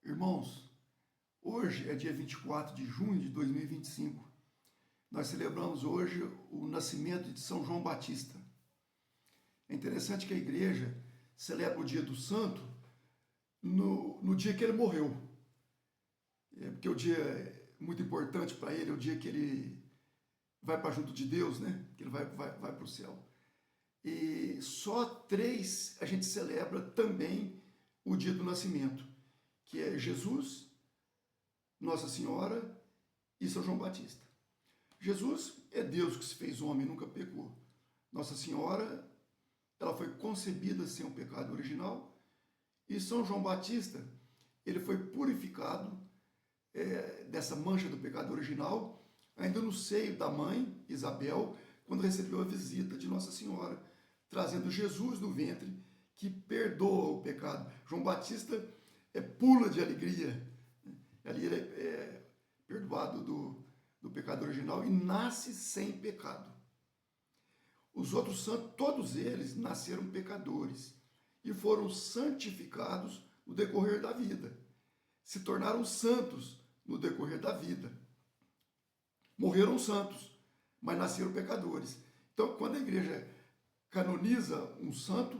Irmãos, hoje é dia 24 de junho de 2025. Nós celebramos hoje o nascimento de São João Batista. É interessante que a igreja celebra o dia do santo no dia que ele morreu. Porque o dia é muito importante para ele, é o dia que ele vai para junto de Deus, né? Que ele vai para o céu. E só três a gente celebra também o dia do nascimento, que é Jesus, Nossa Senhora e São João Batista. Jesus é Deus que se fez homem, nunca pecou. Nossa Senhora, ela foi concebida sem um pecado original. E São João Batista, ele foi purificado dessa mancha do pecado original, ainda no seio da mãe, Isabel, quando recebeu a visita de Nossa Senhora, trazendo Jesus no ventre, que perdoa o pecado. João Batista pula de alegria. Ali ele é perdoado do pecado original e nasce sem pecado. Os outros santos, todos eles nasceram pecadores e foram santificados no decorrer da vida. Se tornaram santos no decorrer da vida. Morreram santos, mas nasceram pecadores. Então, quando a igreja canoniza um santo,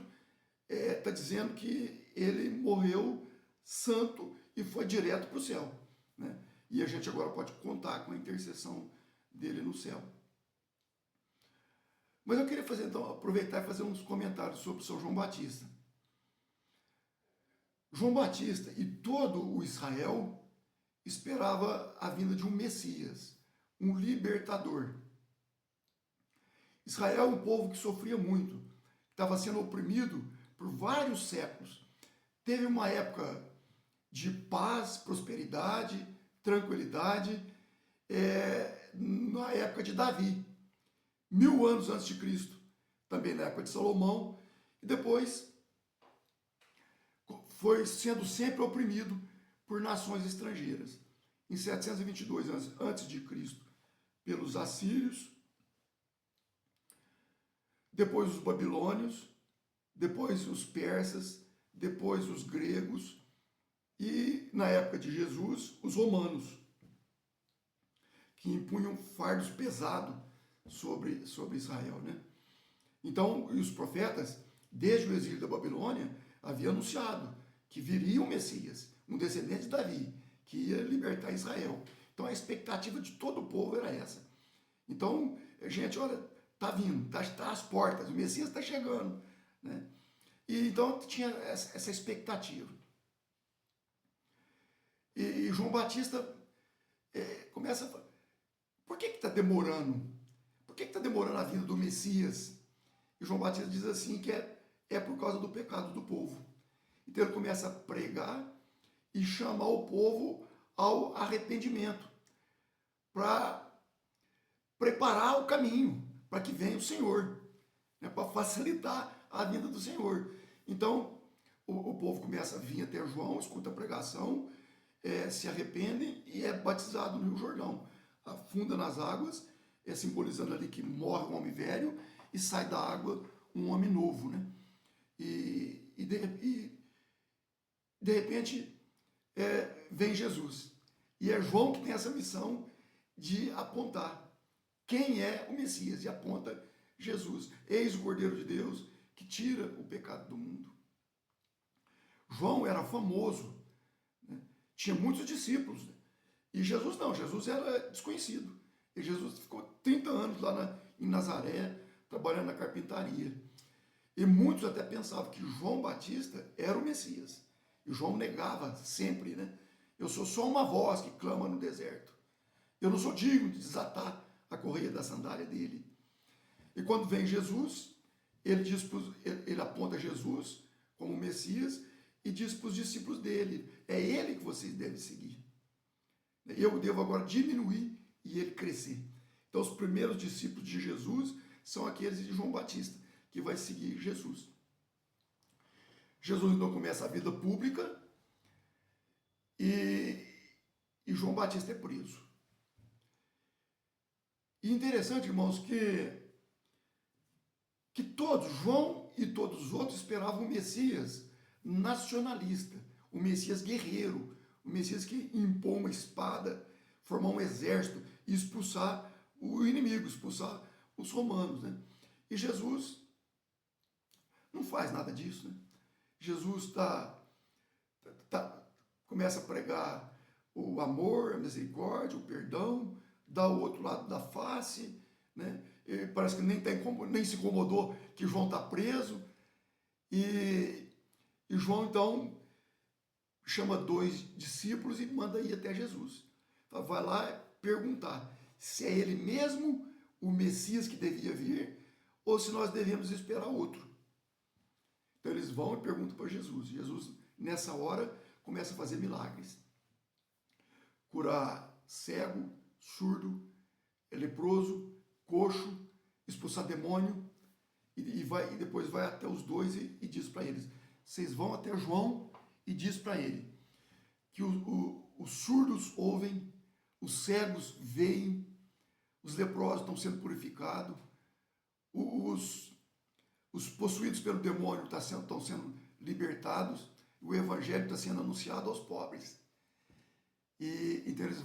está dizendo que ele morreu santo e foi direto para o céu, né? E a gente agora pode contar com a intercessão dele no céu. Mas eu queria então aproveitar e fazer uns comentários sobre São João Batista. João Batista e todo o Israel esperava a vinda de um Messias, um libertador. Israel é um povo que sofria muito, estava sendo oprimido por vários séculos. Teve uma época de paz, prosperidade, tranquilidade, na época de Davi, 1000 anos antes de Cristo, também na época de Salomão, e depois foi sendo sempre oprimido por nações estrangeiras. Em 722 antes de Cristo, pelos assírios, depois os babilônios, depois os persas, depois os gregos e, na época de Jesus, os romanos, que impunham fardos pesados sobre Israel, né? Então, os profetas, desde o exílio da Babilônia, haviam anunciado que viria um Messias, um descendente de Davi, que ia libertar Israel. Então, a expectativa de todo o povo era essa. Então, gente, olha, está vindo, está às portas, o Messias está chegando, né? E então tinha essa expectativa. E João Batista começa a falar, por que está demorando? Por que está demorando a vinda do Messias? E João Batista diz assim que é por causa do pecado do povo. Então ele começa a pregar e chamar o povo ao arrependimento, para preparar o caminho para que venha o Senhor, né, para facilitar a vinda do Senhor. Então, o povo começa a vir até João, escuta a pregação, se arrependem e é batizado no Rio Jordão. Afunda nas águas, simbolizando ali que morre um homem velho e sai da água um homem novo, né? E de repente vem Jesus. E é João que tem essa missão de apontar quem é o Messias, e aponta Jesus. Eis o Cordeiro de Deus que tira o pecado do mundo. João era famoso, né? Tinha muitos discípulos, né? E Jesus não, Jesus era desconhecido. E Jesus ficou 30 anos lá em Nazaré, trabalhando na carpintaria. E muitos até pensavam que João Batista era o Messias. E João negava sempre, né? Eu sou só uma voz que clama no deserto. Eu não sou digno de desatar a correia da sandália dele. E quando vem Jesus, ele aponta Jesus como Messias e diz para os discípulos dele, é ele que vocês devem seguir. Eu devo agora diminuir e ele crescer. Então os primeiros discípulos de Jesus são aqueles de João Batista, que vai seguir Jesus. Jesus então começa a vida pública e João Batista é preso. E interessante, irmãos, que todos, João e todos os outros, esperavam o Messias nacionalista, o Messias guerreiro, O Messias que impor uma espada, formar um exército e expulsar o inimigo, expulsar os romanos, né? E Jesus não faz nada disso, né? Jesus começa a pregar o amor, a misericórdia, o perdão, dá o outro lado da face, né? E parece que nem se incomodou que João está preso. E João, então, chama 2 discípulos e manda ir até Jesus. Vai lá perguntar se é ele mesmo o Messias que devia vir ou se nós devemos esperar outro. Então eles vão e perguntam para Jesus. Jesus, nessa hora, começa a fazer milagres. Curar cego, surdo, leproso, coxo, expulsar demônio. E depois vai até os 2 e diz para eles, vocês vão até João e diz para ele que os surdos ouvem, os cegos veem, os leprosos estão sendo purificados, os possuídos pelo demônio estão sendo libertados, o evangelho está sendo anunciado aos pobres. E então eles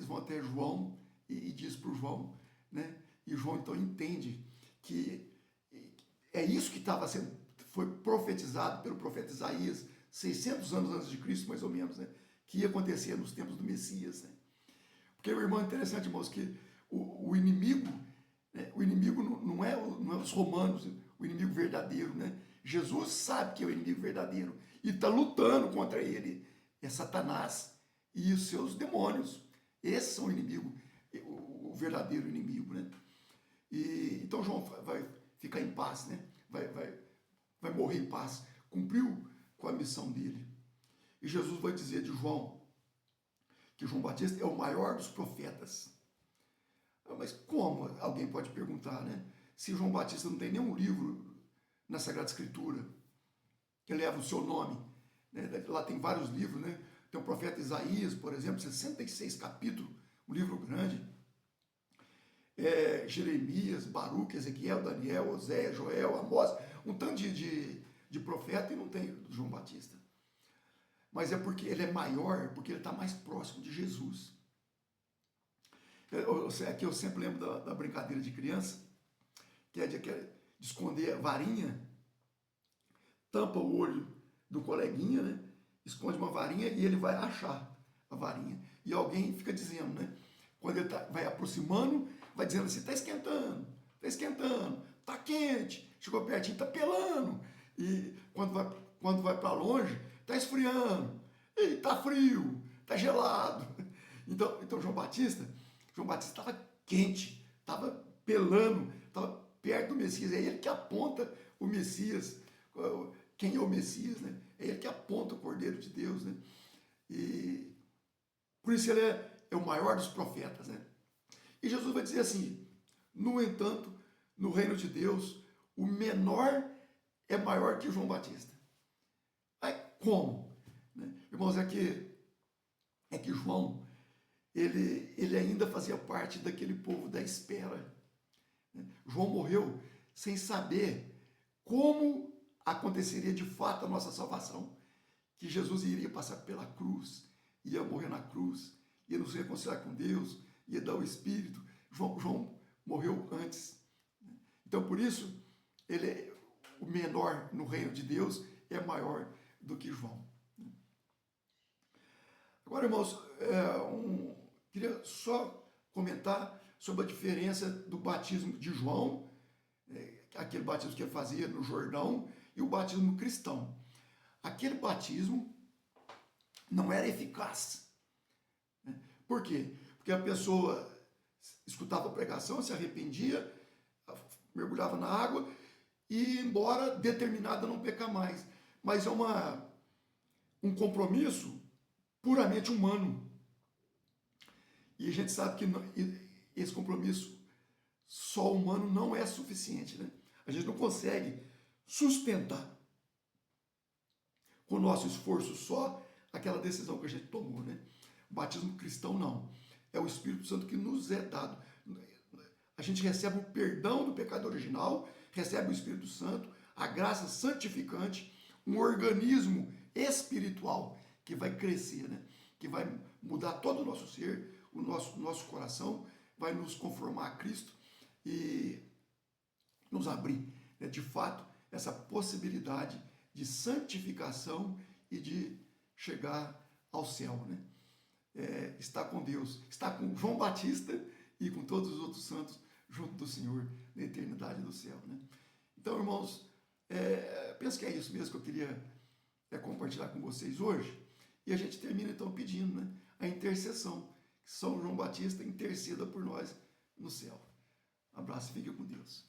vão até João e diz para o João, né? E João então entende que é isso que foi profetizado pelo profeta Isaías 600 anos antes de Cristo, mais ou menos, né? Que ia acontecer nos tempos do Messias, né? Porque, meu irmão, é interessante, irmãos, que o inimigo, né? O inimigo não é os romanos, o inimigo verdadeiro, né? Jesus sabe que é o inimigo verdadeiro e está lutando contra ele. É Satanás e os seus demônios. Esses são o inimigo, o verdadeiro inimigo, né? E então João vai ficar em paz, né? Vai morrer em paz. Cumpriu com a missão dele. E Jesus vai dizer de João que João Batista é o maior dos profetas. Mas como? Alguém pode perguntar, né? Se João Batista não tem nenhum livro na Sagrada Escritura que leva o seu nome, né? Lá tem vários livros, né? Tem o profeta Isaías, por exemplo, 66 capítulos, um livro grande. Jeremias, Baruque, Ezequiel, Daniel, Oséias, Joel, Amós, um tanto de profeta, e não tem João Batista. Mas é porque ele é maior, porque ele está mais próximo de Jesus. Aqui eu sempre lembro da brincadeira de criança, que é de esconder a varinha, tampa o olho do coleguinha, né? Esconde uma varinha e ele vai achar a varinha. E alguém fica dizendo, né? Quando ele vai aproximando, vai dizendo assim, está esquentando, está quente, chegou pertinho, está pelando. E quando vai para longe, está esfriando, está frio, está gelado. Então João Batista estava quente, estava pelando, estava perto do Messias. É ele que aponta o Messias. Quem é o Messias, né? É ele que aponta o Cordeiro de Deus, né? E por isso ele é o maior dos profetas, né? E Jesus vai dizer assim, no entanto, no reino de Deus, o menor é maior que João Batista. Aí, como? Né? Irmãos, é que João, ele ainda fazia parte daquele povo da espera. Né? João morreu sem saber como aconteceria de fato a nossa salvação, que Jesus iria passar pela cruz, ia morrer na cruz, ia nos reconciliar com Deus, ia dar o Espírito. João morreu antes. Então, por isso, ele o menor no reino de Deus é maior do que João. Agora, irmãos, queria só comentar sobre a diferença do batismo de João, aquele batismo que ele fazia no Jordão, e o batismo cristão. Aquele batismo não era eficaz. Por quê? Porque a pessoa escutava a pregação, se arrependia, mergulhava na água e ia embora determinada a não pecar mais. Mas é um compromisso puramente humano. E a gente sabe que esse compromisso só humano não é suficiente, né? A gente não consegue sustentar com o nosso esforço só aquela decisão que a gente tomou, né? O batismo cristão não. É o Espírito Santo que nos é dado. A gente recebe o perdão do pecado original, recebe o Espírito Santo, a graça santificante, um organismo espiritual que vai crescer, né? Que vai mudar todo o nosso ser, o nosso coração, vai nos conformar a Cristo e nos abrir, né, de fato, essa possibilidade de santificação e de chegar ao céu, né? Estar com Deus, estar com João Batista e com todos os outros santos junto do Senhor na eternidade do céu, né? Então, irmãos, penso que é isso mesmo que eu queria compartilhar com vocês hoje. E a gente termina então pedindo, né, a intercessão, que São João Batista interceda por nós no céu. Abraço e fique com Deus.